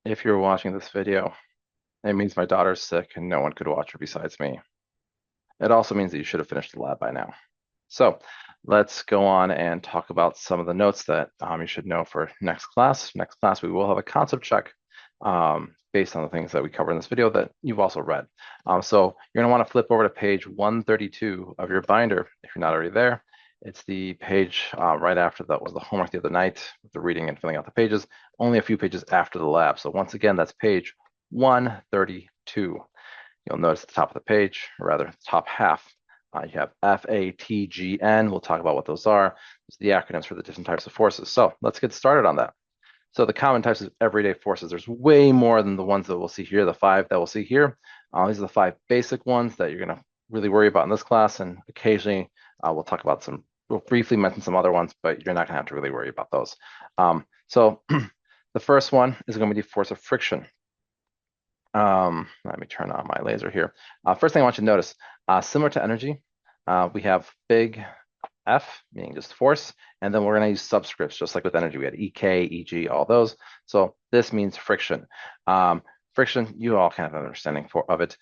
If you're watching this video, it means my daughter's sick and no one could watch her besides me. It also means that you should have finished the lab by now. So let's go on and talk about some of the notes that you should know for next class. Next class, we will have a concept check based on the things that we cover in this video that you've also read. So you're going to want to flip over to page 132 of your binder if you're not already there. It's the page right after that was the homework the other night with the reading and filling out the pages, only a few pages after the lab. So once again, that's page 132. You'll notice at the top of the page, or rather the top half, you have FATGN. We'll talk about what those are. Those are the acronyms for the different types of forces. So let's get started on that. So the common types of everyday forces, there's way more than the ones that we'll see here, the five that we'll see here. These are the five basic ones that you're going to really worry about in this class. And occasionally we'll talk about some, we'll briefly mention some other ones, but you're not going to have to really worry about those. So the first one is going to be the force of friction. Let me turn on my laser here. First thing I want you to notice, similar to energy, we have big F, meaning just force, and then we're going to use subscripts, just like with energy. We had EK, EG, all those. So this means friction. Friction, you all kind of have an understanding of it.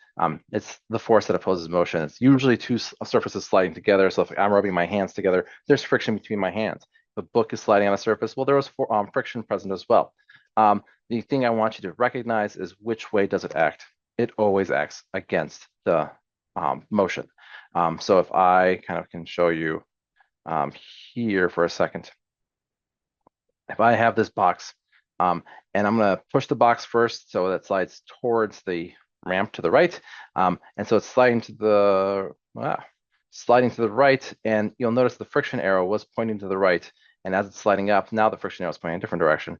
It's the force that opposes motion. It's usually two surfaces sliding together. So if I'm rubbing my hands together, there's friction between my hands. If a book is sliding on a surface, well, there was friction present as well. The thing I want you to recognize is which way does it act? It always acts against the motion. So if I kind of can show you here for a second, if I have this box and I'm going to push the box first so that slides towards the ramp to the right. And so it's sliding to the right, and you'll notice the friction arrow was pointing to the right. And as it's sliding up, now the friction arrow is pointing in a different direction.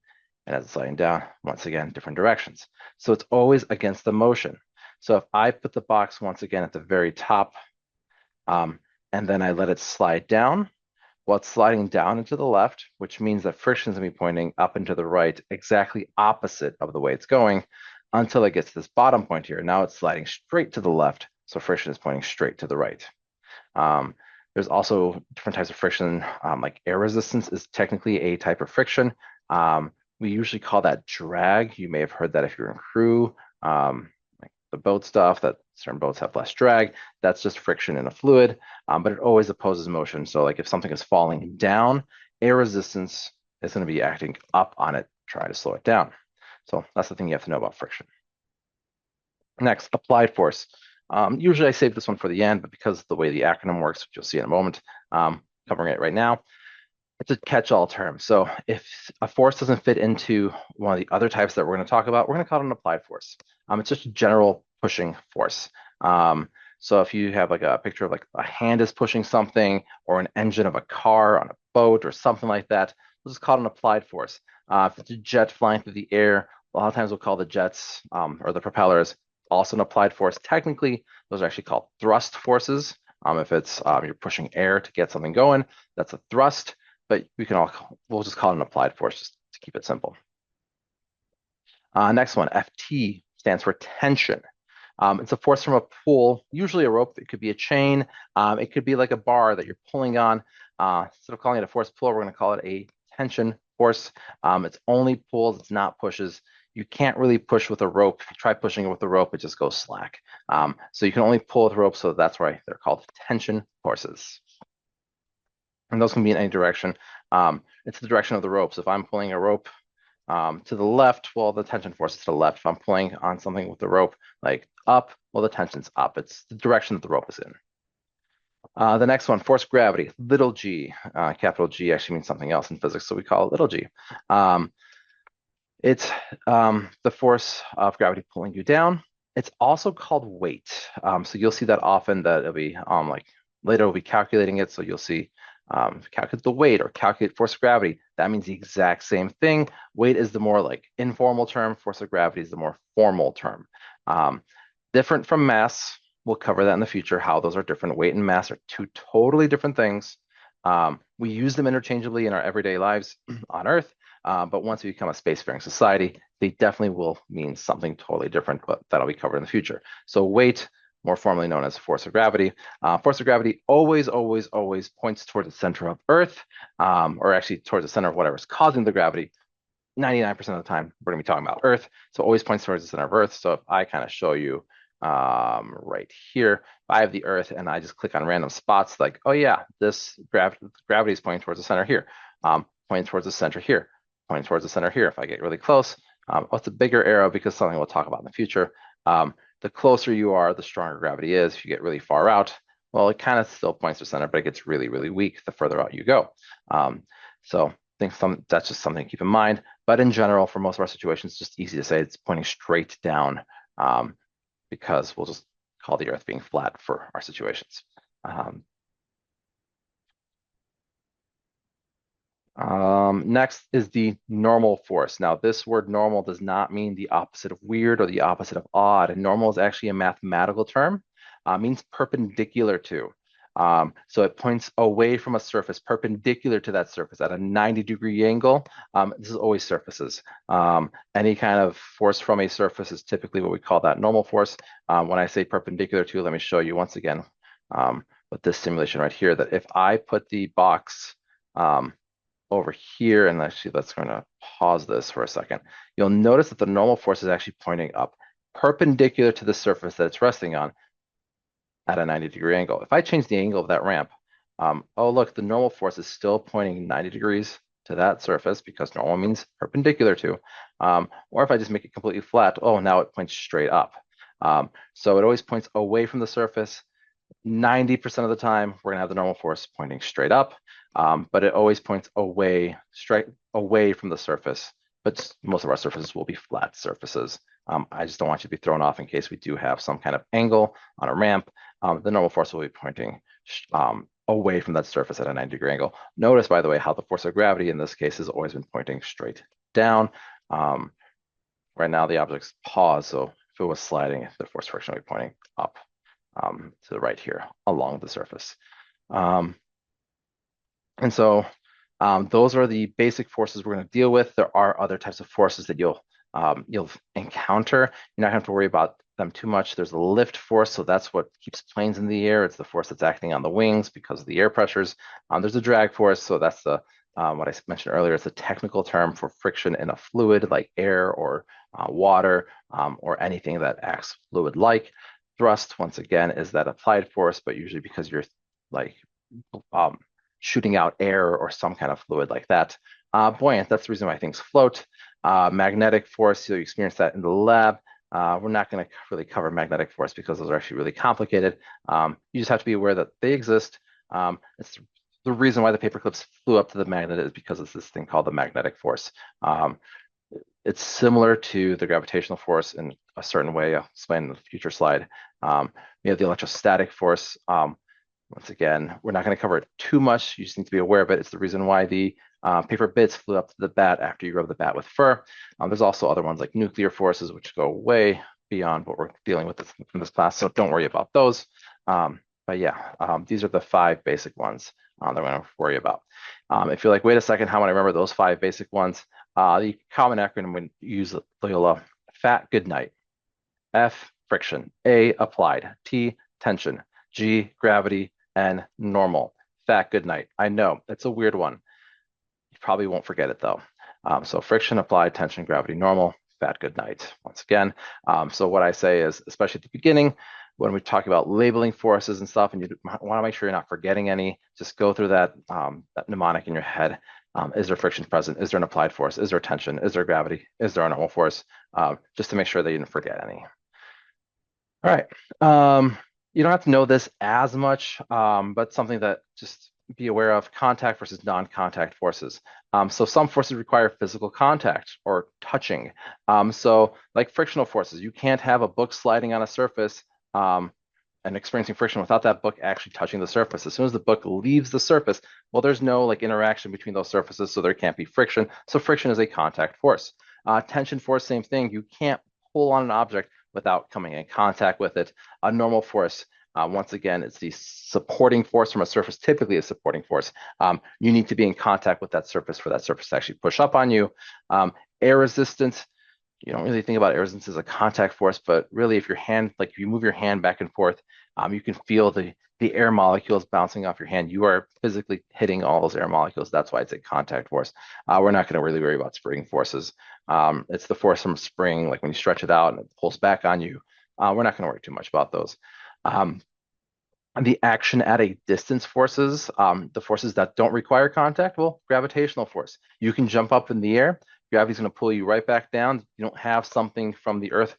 And as it's sliding down, once again, different directions. So it's always against the motion. So if I put the box once again at the very top, and then I let it slide down, well, it's sliding down into the left, which means that friction is going to be pointing up and to the right, exactly opposite of the way it's going until it gets to this bottom point here. Now it's sliding straight to the left, so friction is pointing straight to the right. There's also different types of friction, like air resistance is technically a type of friction. We usually call that drag. You may have heard that if you're in crew, like the boat stuff, that certain boats have less drag. That's just friction in a fluid, but it always opposes motion. So like if something is falling down, air resistance is going to be acting up on it, try to slow it down. So that's the thing you have to know about friction. Next, applied force. Usually I save this one for the end, but because of the way the acronym works, which you'll see in a moment, covering it right now, it's a catch-all term. So if a force doesn't fit into one of the other types that we're going to talk about, we're going to call it an applied force. It's just a general pushing force. So if you have like a picture of like a hand is pushing something or an engine of a car on a boat or something like that, we'll just call it an applied force. If it's a jet flying through the air, a lot of times we'll call the jets or the propellers also an applied force. Technically, those are actually called thrust forces. If it's you're pushing air to get something going, that's a thrust, but we'll just call it an applied force just to keep it simple. Next one, FT stands for tension. It's a force from a pull, usually a rope. It could be a chain. It could be like a bar that you're pulling on. Instead of calling it a force pull, we're going to call it a tension force. It's only pulls, it's not pushes. You can't really push with a rope. If you try pushing it with a rope, it just goes slack. So you can only pull with rope, so that's why they're called tension forces. And those can be in any direction. It's the direction of the rope. So if I'm pulling a rope to the left, well, the tension force is to the left. If I'm pulling on something with the rope, like up, well, the tension's up. It's the direction that the rope is in. The next one, force gravity, little g. Capital G actually means something else in physics, so we call it little g. It's the force of gravity pulling you down. It's also called weight. So you'll see that often that it'll be like later we'll be calculating it. So you'll see calculate the weight or calculate force of gravity. That means the exact same thing. Weight is the more like informal term. Force of gravity is the more formal term. Different from mass. We'll cover that in the future, how those are different. Weight and mass are two totally different things. We use them interchangeably in our everyday lives on Earth, but once we become a spacefaring society, they definitely will mean something totally different, but that'll be covered in the future. So weight, more formally known as force of gravity. Force of gravity always, always, always points toward the center of Earth, or actually towards the center of whatever's causing the gravity. 99% of the time, we're going to be talking about Earth. So it always points towards the center of Earth. So if I kind of show you right here, if I have the Earth and I just click on random spots, like, oh yeah, this gravity is pointing towards the center here, pointing towards the center here, pointing towards the center here. If I get really close, oh, it's a bigger arrow because something we'll talk about in the future. The closer you are, the stronger gravity is. If you get really far out, well, it kind of still points to center, but it gets really, really weak the further out you go. So I think that's just something to keep in mind. But in general, for most of our situations, it's just easy to say it's pointing straight down because we'll just call the Earth being flat for our situations. Next is the normal force. Now, this word normal does not mean the opposite of weird or the opposite of odd. And normal is actually a mathematical term, means perpendicular to. So it points away from a surface perpendicular to that surface at a 90-degree angle. This is always surfaces. Any kind of force from a surface is typically what we call that normal force. When I say perpendicular to, let me show you once again with this simulation right here, that if I put the box over here, and actually let's going to pause this for a second, you'll notice that the normal force is actually pointing up perpendicular to the surface that it's resting on at a 90-degree angle. If I change the angle of that ramp, oh look, the normal force is still pointing 90 degrees to that surface because normal means perpendicular to. Or if I just make it completely flat, oh, now it points straight up. So it always points away from the surface. 90% of the time, we're gonna have the normal force pointing straight up, but it always points away, straight away from the surface. But most of our surfaces will be flat surfaces. I just don't want you to be thrown off in case we do have some kind of angle on a ramp. The normal force will be pointing away from that surface at a 90-degree angle. Notice, by the way, how the force of gravity in this case has always been pointing straight down. Right now, the object's paused, so if it was sliding, the force friction would be pointing up to the right here along the surface. And so those are the basic forces we're going to deal with. There are other types of forces that you'll encounter. You're not going to have to worry about them too much. There's a lift force, so that's what keeps planes in the air. It's the force that's acting on the wings because of the air pressures. There's a drag force, so that's the what I mentioned earlier. It's a technical term for friction in a fluid like air or water or anything that acts fluid-like. Thrust, once again, is that applied force, but usually because you're like shooting out air or some kind of fluid like that. Buoyant, that's the reason why things float. Magnetic force, you'll experience that in the lab. We're not going to really cover magnetic force because those are actually really complicated. You just have to be aware that they exist. It's the reason why the paper clips flew up to the magnet is because it's this thing called the magnetic force. It's similar to the gravitational force in a certain way. I'll explain in the future slide. We have the electrostatic force. Once again, we're not going to cover it too much. You just need to be aware of it. It's the reason why the paper bits flew up to the bat after you rub the bat with fur. There's also other ones like nuclear forces, which go way beyond what we're dealing with in this class, so don't worry about those. But yeah, these are the 5 basic ones that we're going to worry about. If you're like, wait a second, how would I remember those 5 basic ones? The common acronym we use Loyola: FAT, good night. F, friction. A, applied. T, tension. G, gravity. N, normal. FAT, good night. I know, it's a weird one. You probably won't forget it though. So friction, applied, tension, gravity, normal, FAT, good night. Once again, so what I say is, especially at the beginning, when we talk about labeling forces and stuff, and you want to make sure you're not forgetting any, just go through that, that mnemonic in your head. Is there friction present? Is there an applied force? Is there tension? Is there gravity? Is there a normal force? Just to make sure that you didn't forget any. All right. You don't have to know this as much, but something that just be aware of: contact versus non-contact forces. So some forces require physical contact or touching. So like frictional forces, you can't have a book sliding on a surface and experiencing friction without that book actually touching the surface. As soon as the book leaves the surface, well, there's no like interaction between those surfaces, so there can't be friction. So friction is a contact force. Tension force, same thing. You can't pull on an object without coming in contact with it. A normal force, once again, it's the supporting force from a surface, typically a supporting force. You need to be in contact with that surface for that surface to actually push up on you. Air resistance, you don't really think about air resistance as a contact force, but really if your hand, like if you move your hand back and forth, You can feel the air molecules bouncing off your hand. You are physically hitting all those air molecules. That's why it's a contact force. We're not going to really worry about spring forces. It's the force from spring, like when you stretch it out and it pulls back on you. We're not going to worry too much about those. Um, the action at a distance forces, the forces that don't require contact, well, gravitational force. You can jump up in the air. Gravity's going to pull you right back down. You don't have something from the Earth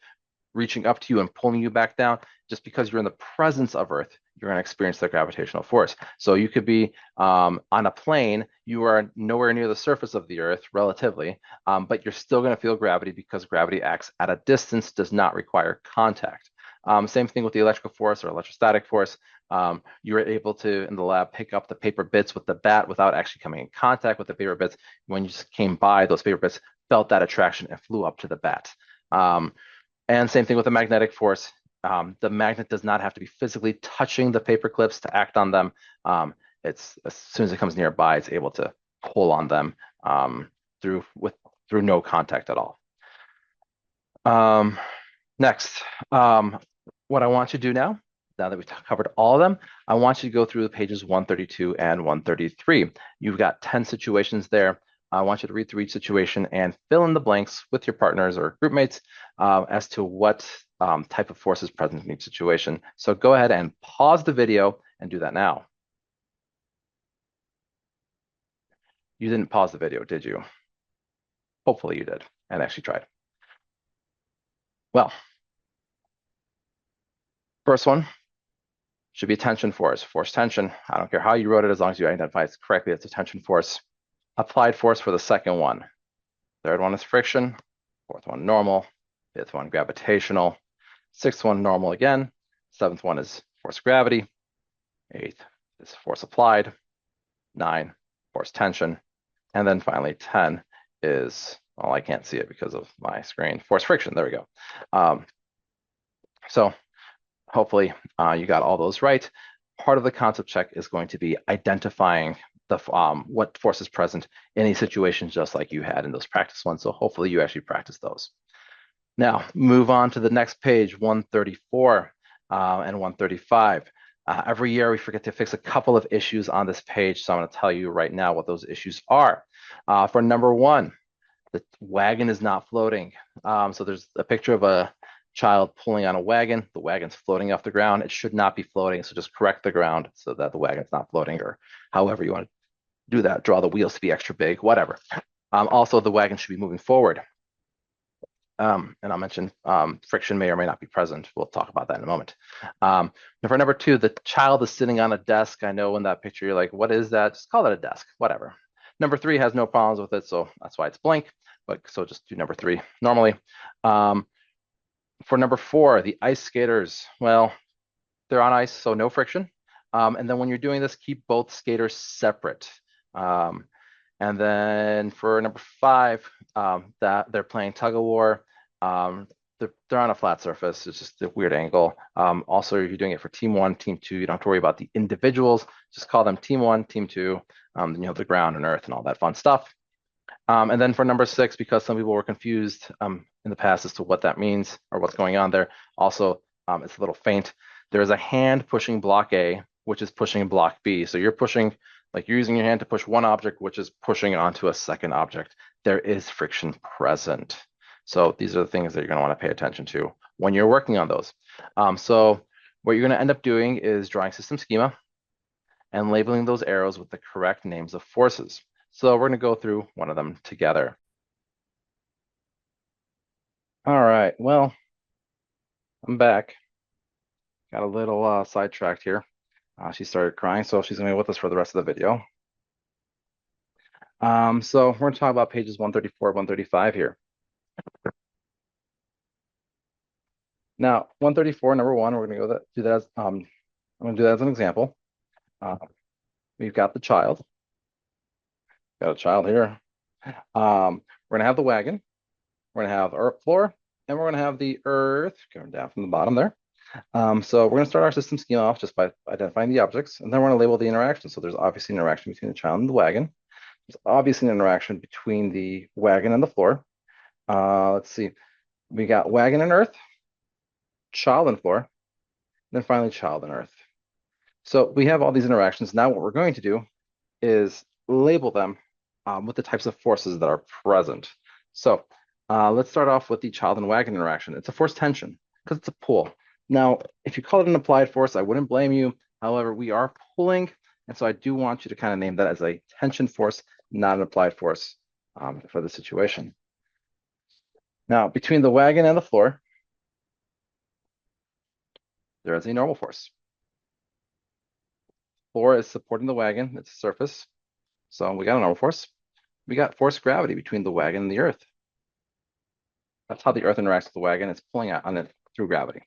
reaching up to you and pulling you back down. Just because you're in the presence of Earth, you're going to experience the gravitational force. So you could be on a plane, you are nowhere near the surface of the Earth relatively, but you're still going to feel gravity because gravity acts at a distance, does not require contact. Same thing with the electrical force or electrostatic force. You were able to, in the lab, pick up the paper bits with the bat without actually coming in contact with the paper bits. When you just came by, those paper bits felt that attraction and flew up to the bat. And same thing with the magnetic force. The magnet does not have to be physically touching the paper clips to act on them. It's as soon as it comes nearby, it's able to pull on them through no contact at all. Next, what I want you to do now that we've covered all of them, I want you to go through the pages 132 and 133. You've got 10 situations there. I want you to read through each situation and fill in the blanks with your partners or group mates as to what type of force is present in each situation. So go ahead and pause the video and do that now. You didn't pause the video, did you? Hopefully you did and actually tried. Well, first one should be tension force. Force tension. I don't care how you wrote it as long as you identify it correctly. It's a tension force. Applied force for the second one. Third one is friction. Fourth one normal. Fifth one gravitational. Sixth one normal again. Seventh one is force gravity. Eighth is force applied. 9, force tension. And then finally 10 is, well, I can't see it because of my screen. Force friction. There we go. So hopefully you got all those right. Part of the concept check is going to be identifying the what force is present in any situations just like you had in those practice ones. So hopefully you actually practice those. Now move on to the next page, 134 and 135. Every year we forget to fix a couple of issues on this page, so I'm going to tell you right now what those issues are. For number one, the wagon is not floating. So there's a picture of a child pulling on a wagon. The wagon's floating off the ground. It should not be floating, so just correct the ground so that the wagon's not floating, or however you want to do that. Draw the wheels to be extra big, whatever. Also, the wagon should be moving forward. And I'll mention friction may or may not be present. We'll talk about that in a moment. For number two, the child is sitting on a desk. I know in that picture you're like, what is that? Just call it a desk, whatever. Number three has no problems with it, so that's why it's blank. But so just do number three normally. For number four, the ice skaters, well, they're on ice, so no friction. And then when you're doing this, keep both skaters separate. And then for number five, that they're playing tug of war. They're on a flat surface. It's just a weird angle. Also, if you're doing it for team one, team two, you don't have to worry about the individuals. Just call them team one, team two. Then you have the ground and earth and all that fun stuff. And then for number six, because some people were confused in the past as to what that means or what's going on there, also it's a little faint. There's a hand pushing block A, which is pushing block B. So you're pushing, like you're using your hand to push one object, which is pushing onto a second object. There is friction present. So these are the things that you're going to want to pay attention to when you're working on those. So what you're going to end up doing is drawing system schema and labeling those arrows with the correct names of forces. So we're going to go through one of them together. All right, well, I'm back. Got a little sidetracked here. She started crying, so she's going to be with us for the rest of the video. So we're going to talk about pages 134, 135 here. Now, 134, number one, we're going to do that as I'm going to do that as an example. We've got the child. Got a child here. We're going to have the wagon. We're going to have the earth floor, and we're going to have the earth coming down from the bottom there. So we're going to start our system schema off just by identifying the objects, and then we're going to label the interaction. So there's obviously an interaction between the child and the wagon. There's obviously an interaction between the wagon and the floor. Let's see. We got wagon and earth, child and floor. then finally child and earth. So we have all these interactions. Now what we're going to do is label them with the types of forces that are present. So let's start off with the child and wagon interaction. It's a force tension because it's a pull. Now, if you call it an applied force, I wouldn't blame you. However, we are pulling, and so I do want you to kind of name that as a tension force, not an applied force for the situation. Now, between the wagon and the floor, there is a normal force. Floor is supporting the wagon, it's a surface. So we got a normal force. We got force gravity between the wagon and the earth. That's how the earth interacts with the wagon. It's pulling on it through gravity.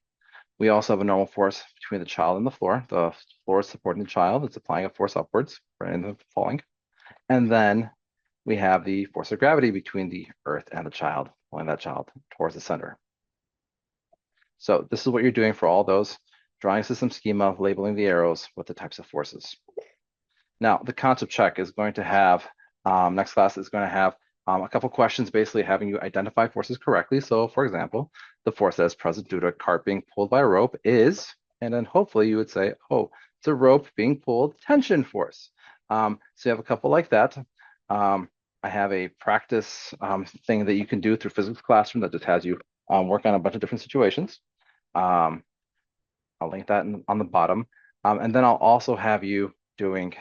We also have a normal force between the child and the floor. The floor is supporting the child. It's applying a force upwards for any of the falling. And then we have the force of gravity between the earth and the child, pulling that child towards the center. So this is what you're doing for all those, drawing system schema, labeling the arrows with the types of forces. Now, the concept check is going to have, next class is going to have a couple questions basically having you identify forces correctly. So for example, the force that is present due to a cart being pulled by a rope is, and then hopefully you would say, oh, it's a rope being pulled, tension force. So you have a couple like that. I have a practice thing that you can do through physics classroom that just has you work on a bunch of different situations. I'll link that on the bottom. And then I'll also have you doing,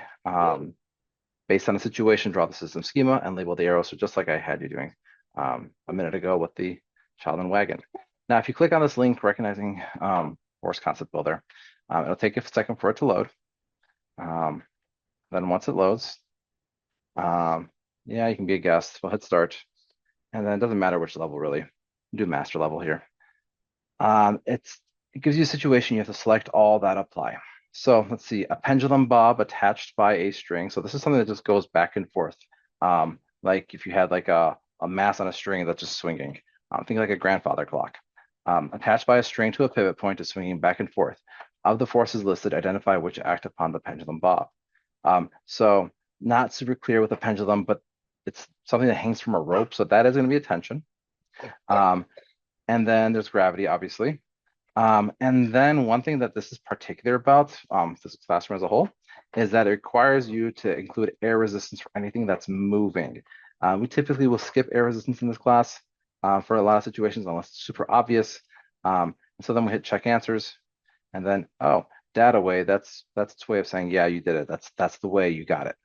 based on the situation, draw the system schema and label the arrows. So just like I had you doing a minute ago with the child and wagon. Now, if you click on this link, recognizing force concept builder, it'll take a second for it to load. Then once it loads, yeah, you can be a guest. We'll hit start. And then it doesn't matter which level really. Do master level here. It gives you a situation you have to select all that apply. So let's see, a pendulum bob attached by a string. So this is something that just goes back and forth. Like if you had like a mass on a string that's just swinging. Think like a grandfather clock. Attached by a string to a pivot point is swinging back and forth. Of the forces listed, identify which act upon the pendulum bob. So not super clear with the pendulum, but it's something that hangs from a rope. So that is going to be a tension. And then there's gravity, obviously. And then one thing that this is particular about physics classroom as a whole is that it requires you to include air resistance for anything that's moving. We typically will skip air resistance in this class for a lot of situations unless it's super obvious. So then we hit check answers, and then data way. That's its way of saying yeah, you did it. That's the way you got it.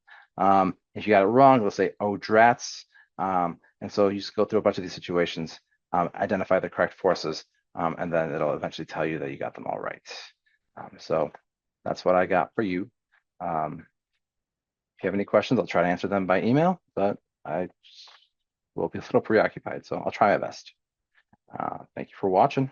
If you got it wrong, it'll say oh drats. And so you just go through a bunch of these situations, identify the correct forces. And then it'll eventually tell you that you got them all right. So that's what I got for you. If you have any questions, I'll try to answer them by email, but I will be a little preoccupied, so I'll try my best. Thank you for watching.